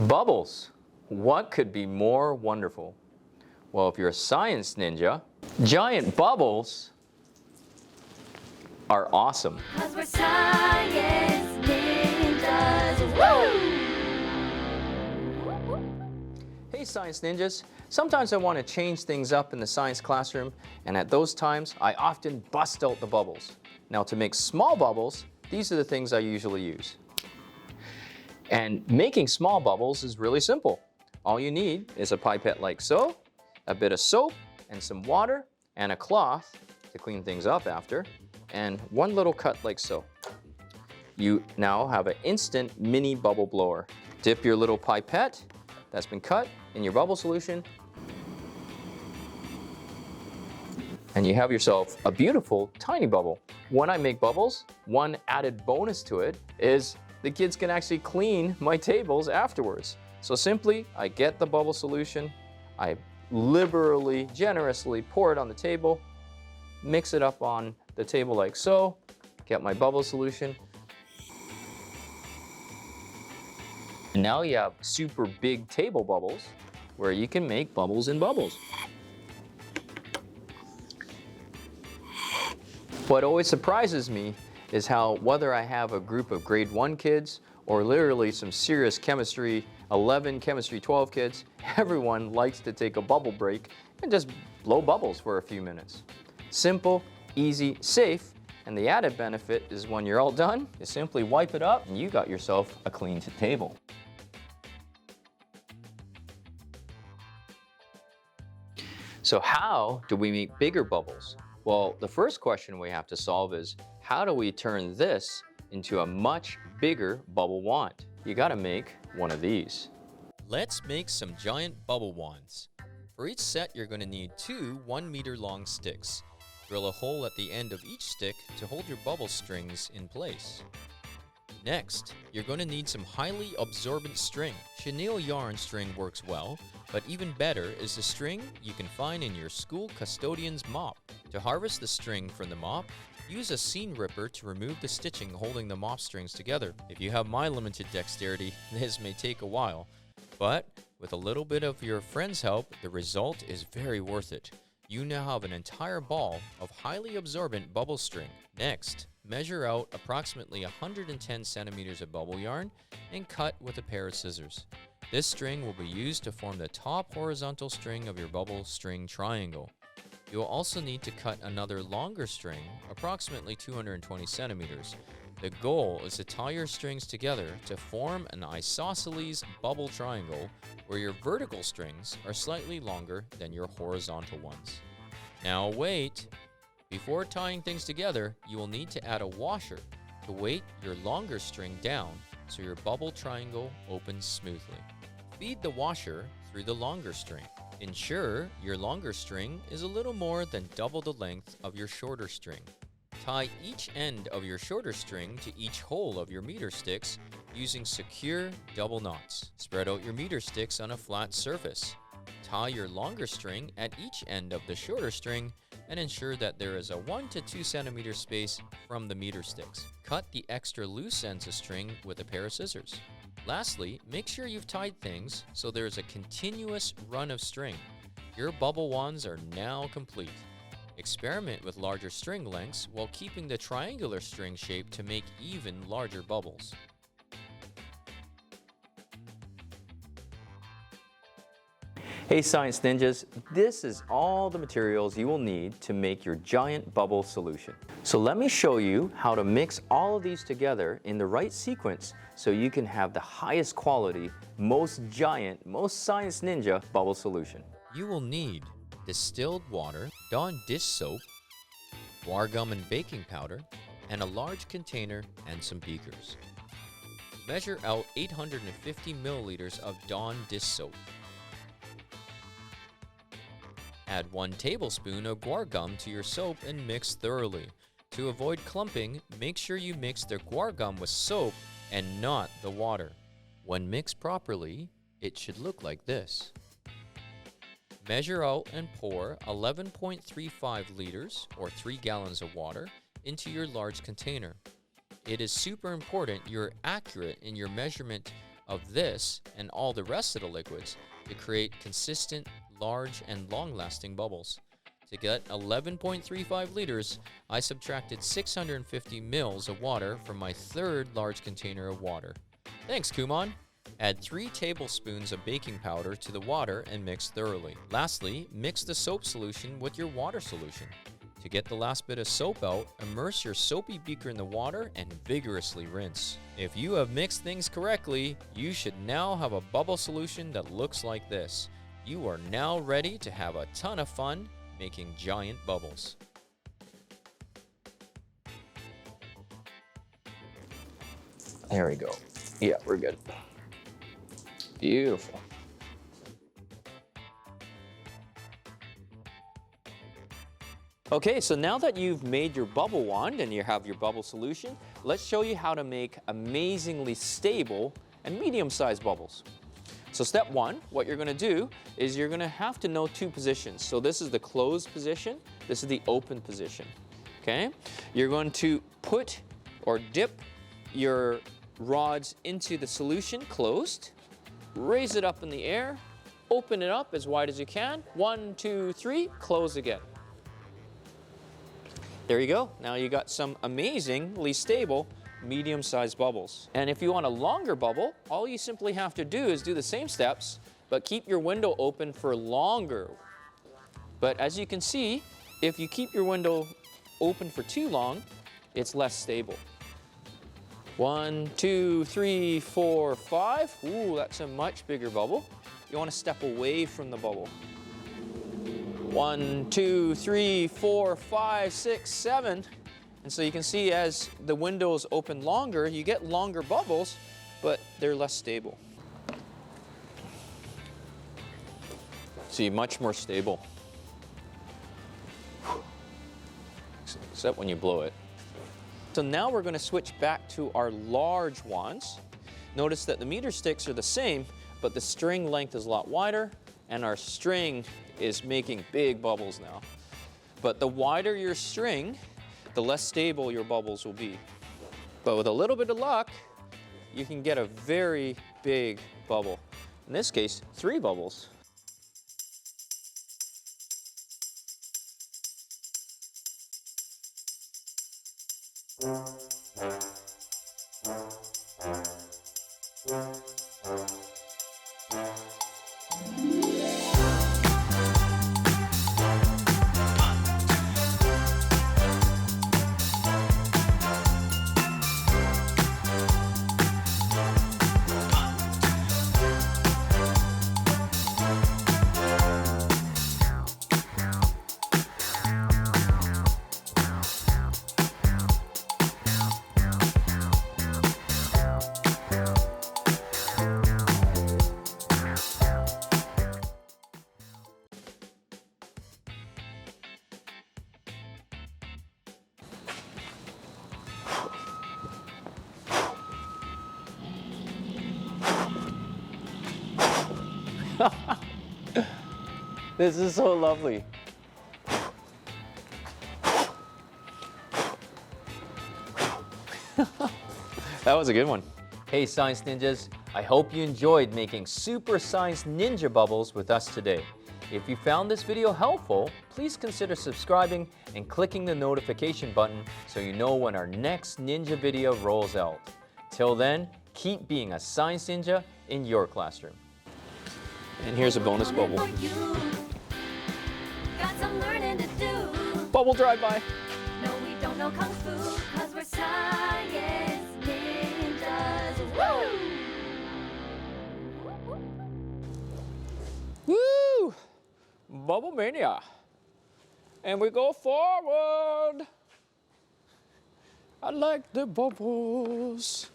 Bubbles. What could be more wonderful? Well, if you're a science ninja, giant bubbles are awesome. 'Cause we're science ninjas. Woo! Hey Science Ninjas, sometimes I want to change things up in the science classroom, and at those times I often bust out the bubbles. Now to make small bubbles, these are the things I usually use. And making small bubbles is really simple. All you need is a pipette like so, a bit of soap and some water and a cloth to clean things up after, and one little cut like so. You now have an instant mini bubble blower. Dip your little pipette that's been cut in your bubble solution, and you have yourself a beautiful tiny bubble. When I make bubbles, one added bonus to it is the kids can actually clean my tables afterwards. So simply, I get the bubble solution, I liberally, generously pour it on the table, mix it up on the table like so, get my bubble solution. And now you have super big table bubbles where you can make bubbles in bubbles. What always surprises me is how whether I have a group of grade 1 kids or literally some serious chemistry 11, chemistry 12 kids, everyone likes to take a bubble break and just blow bubbles for a few minutes. Simple, easy, safe, and the added benefit is when you're all done, you simply wipe it up and you got yourself a clean table. So how do we make bigger bubbles? Well, the first question we have to solve is, how do we turn this into a much bigger bubble wand? You gotta make one of these. Let's make some giant bubble wands. For each set, you're gonna need 2 1-meter long sticks. Drill a hole at the end of each stick to hold your bubble strings in place. Next, you're going to need some highly absorbent string. Chanile yarn string works well, but even better is the string you can find in your school custodian's mop. To harvest the string from the mop, use a seam ripper to remove the stitching holding the mop strings together. If you have my limited dexterity, this may take a while, but with a little bit of your friend's help, the result is very worth it. You now have an entire ball of highly absorbent bubble string. Next, measure out approximately 110 centimeters of bubble yarn and cut with a pair of scissors. This string will be used to form the top horizontal string of your bubble string triangle. You will also need to cut another longer string, approximately 220 centimeters. The goal is to tie your strings together to form an isosceles bubble triangle where your vertical strings are slightly longer than your horizontal ones. Now wait! Before tying things together, you will need to add a washer to weight your longer string down so your bubble triangle opens smoothly. Feed the washer through the longer string. Ensure your longer string is a little more than double the length of your shorter string. Tie each end of your shorter string to each hole of your meter sticks using secure double knots. Spread out your meter sticks on a flat surface. Tie your longer string at each end of the shorter string and ensure that there is a 1 to 2 centimeter space from the meter sticks. Cut the extra loose ends of string with a pair of scissors. Lastly, make sure you've tied things so there is a continuous run of string. Your bubble wands are now complete. Experiment with larger string lengths while keeping the triangular string shape to make even larger bubbles. Hey Science Ninjas, this is all the materials you will need to make your giant bubble solution. So let me show you how to mix all of these together in the right sequence so you can have the highest quality, most giant, most Science Ninja bubble solution. You will need distilled water, Dawn dish soap, Guar Gum and baking powder, and a large container and some beakers. Measure out 850 milliliters of Dawn dish soap. Add 1 tablespoon of Guar Gum to your soap and mix thoroughly. To avoid clumping, make sure you mix the Guar Gum with soap and not the water. When mixed properly, it should look like this. Measure out and pour 11.35 liters, or 3 gallons of water, into your large container. It is super important you're accurate in your measurement of this and all the rest of the liquids to create consistent, large, and long-lasting bubbles. To get 11.35 liters, I subtracted 650 mils of water from my third large container of water. Thanks, Kumon. Add 3 tablespoons of baking powder to the water and mix thoroughly. Lastly, mix the soap solution with your water solution. To get the last bit of soap out, immerse your soapy beaker in the water and vigorously rinse. If you have mixed things correctly, you should now have a bubble solution that looks like this. You are now ready to have a ton of fun making giant bubbles. There we go. Yeah, we're good. Beautiful. Okay, so now that you've made your bubble wand and you have your bubble solution, let's show you how to make amazingly stable and medium-sized bubbles. So step 1, what you're going to do is you're going to have to know 2 positions. So this is the closed position, this is the open position. Okay? You're going to put or dip your rods into the solution closed, raise it up in the air, open it up as wide as you can. 1, 2, 3, close again. There you go. Now you got some amazingly stable medium-sized bubbles. And if you want a longer bubble, all you simply have to do is do the same steps, but keep your window open for longer. But as you can see, if you keep your window open for too long, it's less stable. 1, 2, 3, 4, 5. Ooh, that's a much bigger bubble. You want to step away from the bubble. 1, 2, 3, 4, 5, 6, 7. And so you can see as the windows open longer, you get longer bubbles, but they're less stable. See, much more stable. Except when you blow it. So now we're going to switch back to our large wands. Notice that the meter sticks are the same, but the string length is a lot wider, and our string is making big bubbles now. But the wider your string, the less stable your bubbles will be. But with a little bit of luck, you can get a very big bubble. In this case, 3 bubbles. This is so lovely. That was a good one. Hey Science Ninjas, I hope you enjoyed making super science ninja bubbles with us today. If you found this video helpful, please consider subscribing and clicking the notification button so you know when our next ninja video rolls out. Till then, keep being a science ninja in your classroom. And here's a bonus bubble. Got some learning to do. Bubble drive-by. No, we don't know Kung Fu, 'cause we're science ninjas. Woo! Woo! Bubble mania. And we go forward. I like the bubbles.